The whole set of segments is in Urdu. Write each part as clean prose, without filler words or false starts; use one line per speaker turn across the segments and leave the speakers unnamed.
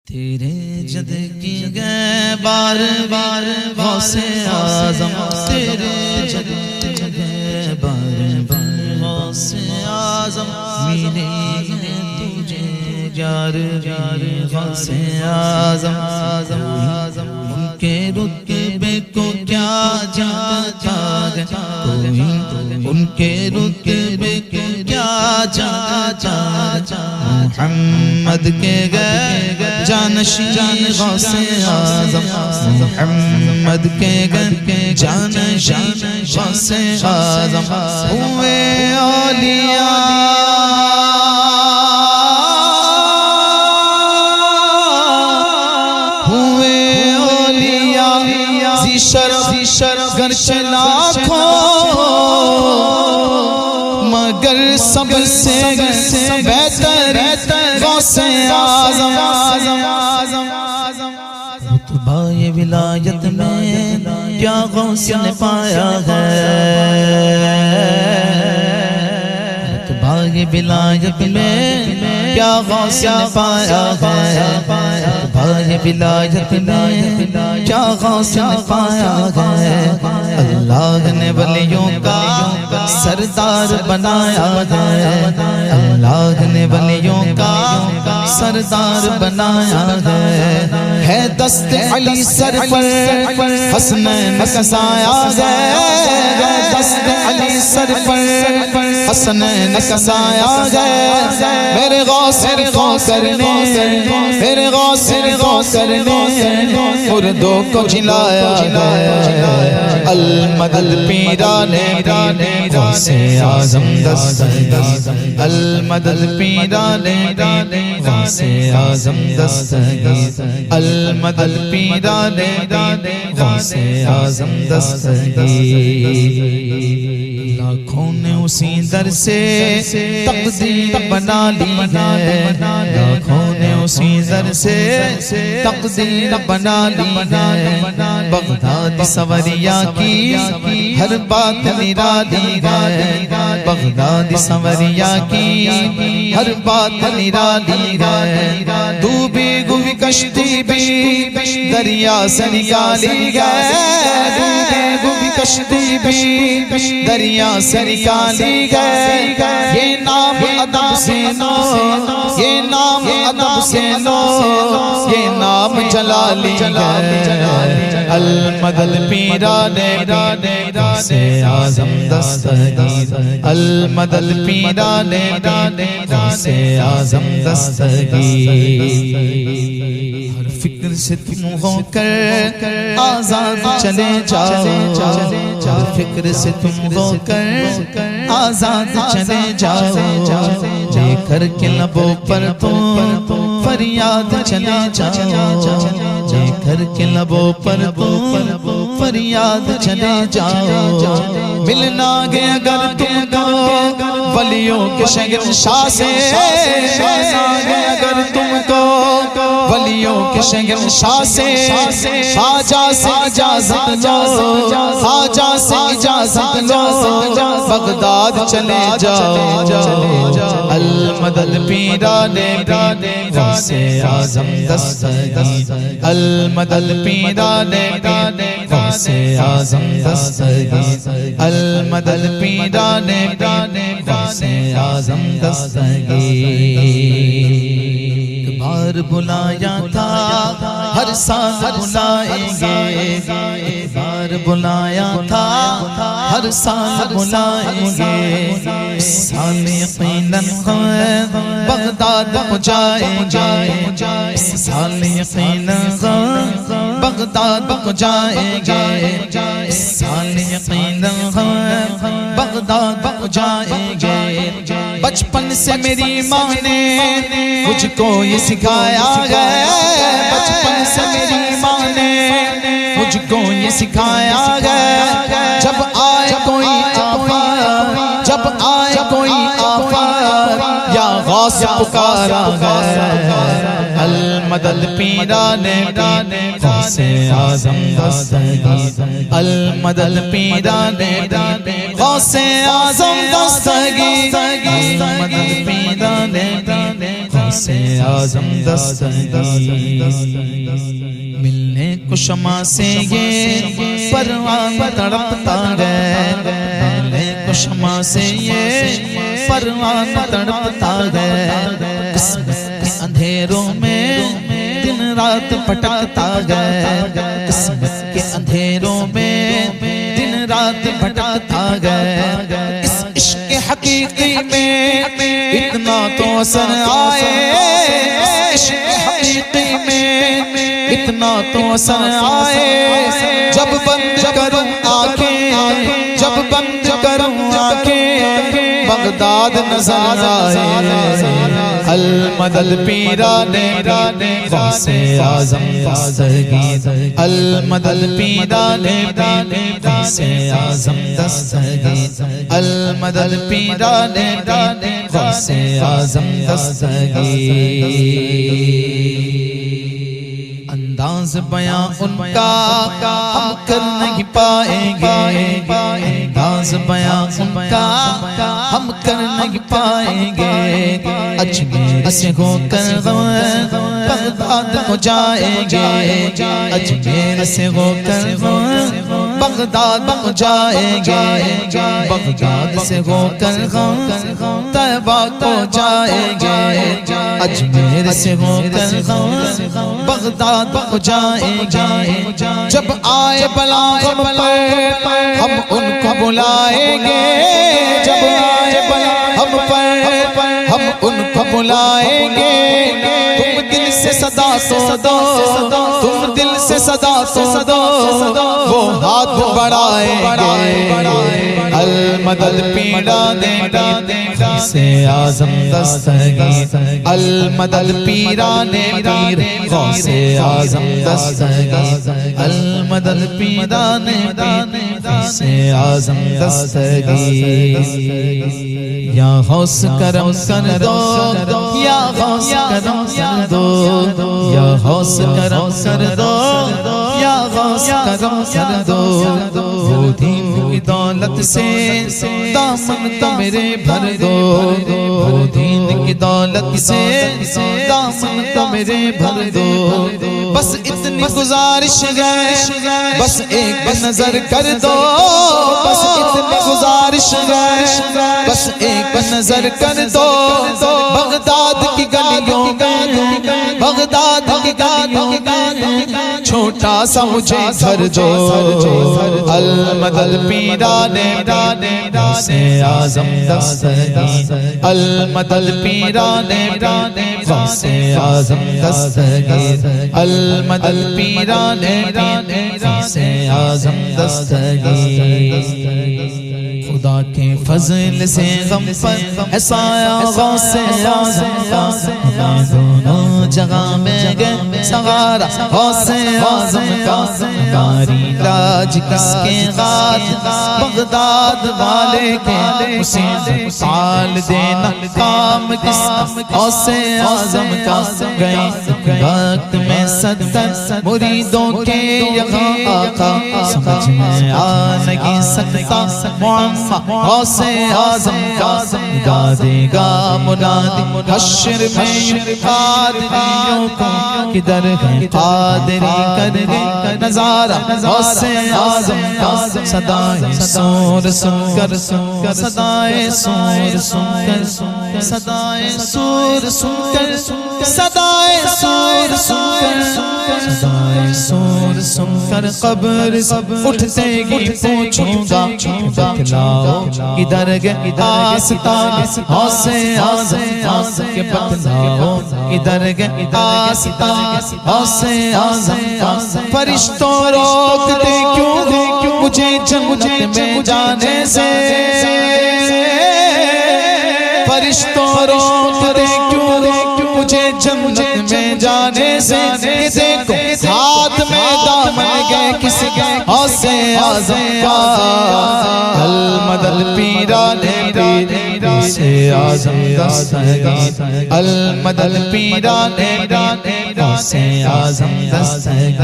تیرے جد کی گئے بار بار غوث اعظم، تیرے جد کی گئے بار بار غوث اعظم، ملے ہیں تجھے یار یار غوث اعظم، ان کے رتبے کو کیا جانتا ہے کوئی، ان کے رتبے کو کیا جانتا ہے، محمد کے گئے جانشین غوث اعظم، محمد کے گئے جانشین غوث اعظم، ہوئے اولیاء شرف گرچہ لاکھوں مگر سب سے بہتر غوث اعظم، رتبہ ولایت میں کیا غوث نے پایا ہے، رتبہ ولایت میں کیا غوث نے پایا ہے، رتبہ ولایت میں کیا غوث نے پایا ہے، اللہ نے ولیوں کا سردار بنایا ہے، اللہ نے ولیوں کا سردار بنایا ہے دست علی سر پر حسنین کا سایہ ہے، دست علی سر پر حسنین کا سایہ ہے، میرے غوث کرنے میرے غوث کرنے مردوں کو جلایا ہے، المدد پیرانے غوث اعظم دستگیر، المدد پیرانے غوث اعظم دستگیر، المدد پیرانے غوث اعظم دستگیر، لاکھوں نے اسی در سے تقدیر بنا لی ہے، لاکھوں نے اسی در سے تقدیر بنا لی ہے، بغداد سوریا کی ہر بات نرالی ہے، بغداد سوریا کی ہر بات نرالی ہے، ڈوبی ہوئی کشتی بھی دریا سے نکالی گئے، ڈوبی ہوئی کشتی بھی دریا سے نکالی گئے، یہ نام ادب سے نو، یہ نام ادب سے نو، یہ نام جلالی ہے، المدد پیرانے غوث اعظم دستگیر، المدد پیرانے غوث اعظم دستگیر، ہر فکر سے تم ہو کر آزاد چلے جاؤ، ہر فکر سے تم ہو کر آزاد چلے جاؤ، لے کر کے لبوں پر تم فریاد چلے جاؤ، لے کر کے لبوں پر تم فریاد چلے جاؤ، ملنا گے اگر تم کو ولیوں کے شہنشاہ سے، ملنا گے اگر تم کو ولیوں کے شہنشاہ سے، خواجہ سے اجازت لو، خواجہ سے اجازت لو، بغداد چلے جاؤ، المدد پیرانے غوث اعظم دستگیر، المدد پیرانے غوث اعظم دستگیر، المدد پیرانے غوث اعظم دستگیر، بار بلایا تھا ہر سال بلائیں گے، بار بلایا تھا ہر سال بلائیں گے، اس سال یقیناً بغداد پہنچائیں گے، اس سال یقیناً بغداد پہنچائیں گے، اس سال یقیناً بغداد پہنچائیں گے، بچپن سے میری ماں نے مجھ کو یہ سکھایا ہے، بچپن سے میری ماں نے مجھ کو یہ سکھایا ہے، جب آئے کوئی آفت، جب آئے کوئی آفت یا غوث پکارا ہے، المدد پیران غوث اعظم دستگیر المدد پیران غوث اعظم دستگیر المدد پیران غوث اعظم دستگیر ملنے کو شمع سے یہ پروان تڑپتا ہے ملنے کو شمع سے یہ پروان تڑپتا ہے قسمت کے اندھیروں میں دن رات بھٹکتا ہے قسمت کے اندھیروں میں دن رات بھٹکتا ہے اس عشق حقیقی میں اتنا تو اثر آئے اس عشق حقیقی میں اتنا تو اثر آئے جب بند کروں آنکھیں جب بند کروں آنکھیں بغداد نظر آئے المدد پیران غوث اعظم دستگیر المدد پیران غوث اعظم دستگیر المدد پیران غوث اعظم دستگیر انداز بیاں ان کا ہم کر نہیں پائیں گے انداز بیاں ان کا ہم کر نہیں پائیں گے اجمیر سے ہو کر بغداد کو جائیں گے اجمیر سے ہو کر بغداد کو جائیں گے بغداد سے ہو کر طیبہ کو جائیں گے اجمیر سے ہو کر بغداد کو جائیں گے جب آئے بلا غم پر ہم ان کو بلائیں گے جب آئے بلا ہم پر ہم ان کو بلائیں گے تم دل سے صدا سو دو تم دل سے صدا سو دو وہ ہاتھ بڑھائیں گے المدد پیران غوث اعظم دستگیر المدد پیران غوث اعظم دستگیر المدد پیران غوث اعظم دستگیر یا غوث کرم کر دو یا غوث کرم کر دو یا غوث کرم کر دو یا غوث کرم کر دو وہ دین کی دولت سے دامن تو میرے بھر دو وہ دین کی دولت سے دامن تو میرے بھر دو بس اتنی گزارش ہے بس ایک نظر کر دو بس اتنی گزارش ہے بس ایک نظر کر دو بغداد کی گلیوں میں بغداد کی گلیوں میں چھوٹا سا مجھے گھر دو المدد پیران غوث اعظم دستگیر المدد پیران غوث اعظم دستگیر المدد پیران غوث اعظم دستگیر خدا کے فضل سے غم پر ہے سایہ غوث اعظم کا دونوں جگہ میں گئے سہارا غوث اعظم کا کاری لاج کس کے غات بغداد والے کے حسین سال دینا کام کس غوث اعظم کا گئے وقت میں 70 مریدوں کے یہاں آقا سمجھ میں آ نہیں سکتا معمہ غوث اعظم کا دادے گا منادی حشر میں قادریوں کو کدھر ہے قادری کر دے نظارہ غوث اعظم کا صدائے سور سن کر صدائے سور سن کر صدائے سور سن کر صدائے سور سن کر صدائے سور سن کر قبر اٹھتے گی پوچھوں گا بتلاؤ کدھر گئے آستان غوث اعظم کے بتلاؤ کدھر گئے آستان غوث اعظم فرشتوں روکتے کیوں مجھے جنت میں جانے سے فرشتوں روکتے کیوں مجھے جنت میں جانے سے دیکھو ہاتھ میں دامن گئے کس غوث اعظم کا المدد پیران پیر غوث اعظم دستگیر المدد پیران غوث اعظم دستگیر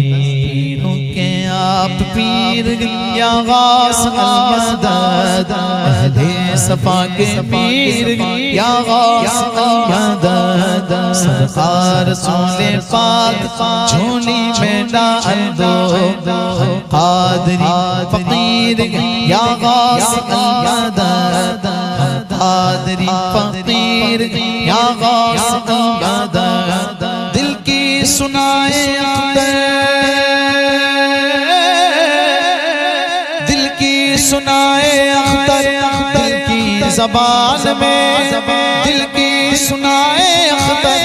پیروں کے آپ پیر یا غوث المدد اہل صفا کے پیر یا غوث المدد صدقہ رسول پاک جھولی میں ڈال دو قادری فقیر یا غوث المدد قادری فقیر یا غوث المدد دل کی سنائے اختر دل کی سنائے اختر دل کی زبان میں دل کی سنائے اختر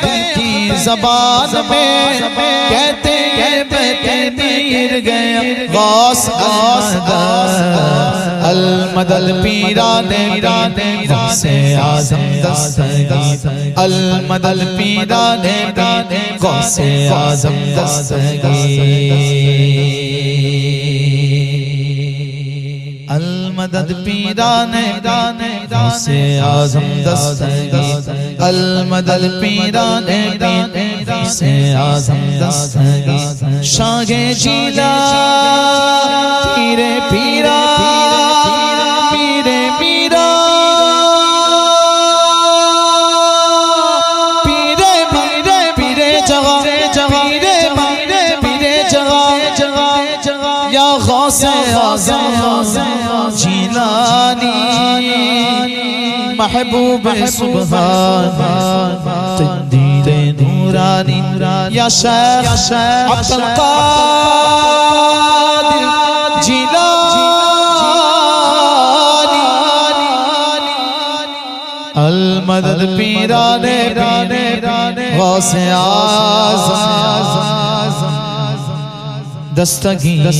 دل کی زبان میں کہتے ہیں بہتے پیر گئے غوث المدد پیران غوث اعظم دستگیر المدد پیران غوث اعظم دستگیر المدد پیران غوث اعظم دستگیر المدد پیران غوث اعظم دستگیر شاہ جیلا پیرے پیرا پیرے پیرا پیرے پیرے پیرے جگہ پیرے پیرے پیرے جگہ یا غوث اعظم جیلانی محبوب سبحان قندیل نورانی یا شیخ عبد القادر جیلانی المدد پیران غوث اعظم دستگیر